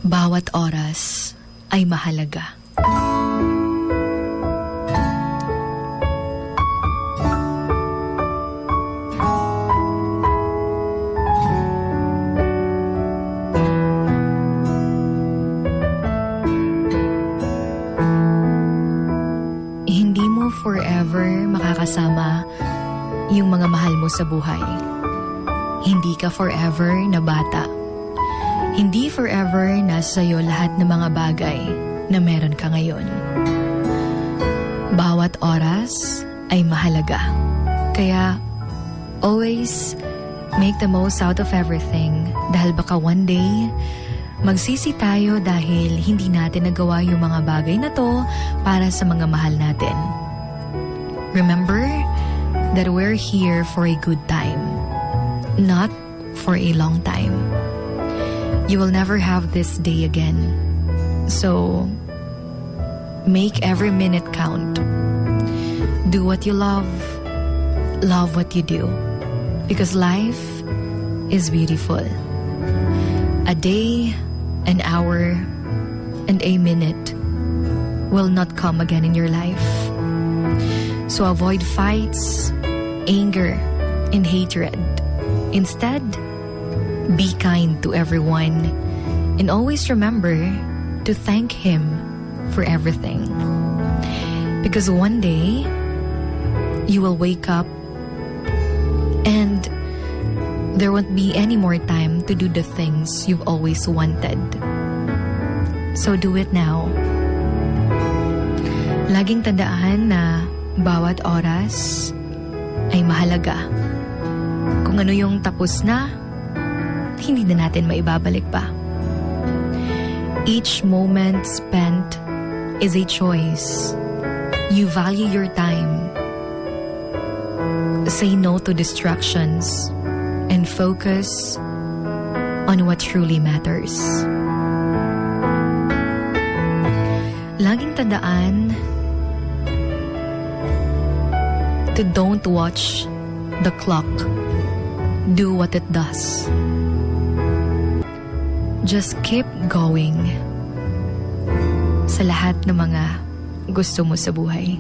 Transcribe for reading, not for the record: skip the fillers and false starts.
Bawat oras ay mahalaga. Hindi mo forever makakasama yung mga mahal mo sa buhay. Hindi ka forever na bata. Hindi forever nasa sa'yo lahat ng mga bagay na meron ka ngayon. Bawat oras ay mahalaga. Kaya, always make the most out of everything dahil baka one day, magsisi tayo dahil hindi natin nagawa yung mga bagay na to para sa mga mahal natin. Remember that we're here for a good time, not for a long time. You will never have this day again. So, make every minute count. Do what you love what you do. Because life is beautiful. A day, an hour, and a minute will not come again in your life. So avoid fights, anger, and hatred. Instead, be kind to everyone and always remember to thank Him for everything. Because one day, you will wake up and there won't be any more time to do the things you've always wanted. So do it now. Laging tandaan na bawat oras ay mahalaga. Kung ano yung tapos na, hindi na natin maibabalik pa. Each moment spent is a choice. You value your time. Say no to distractions and focus on what truly matters. Laging tandaan to don't watch the clock. Do what it does. Just keep going sa lahat ng mga gusto mo sa buhay.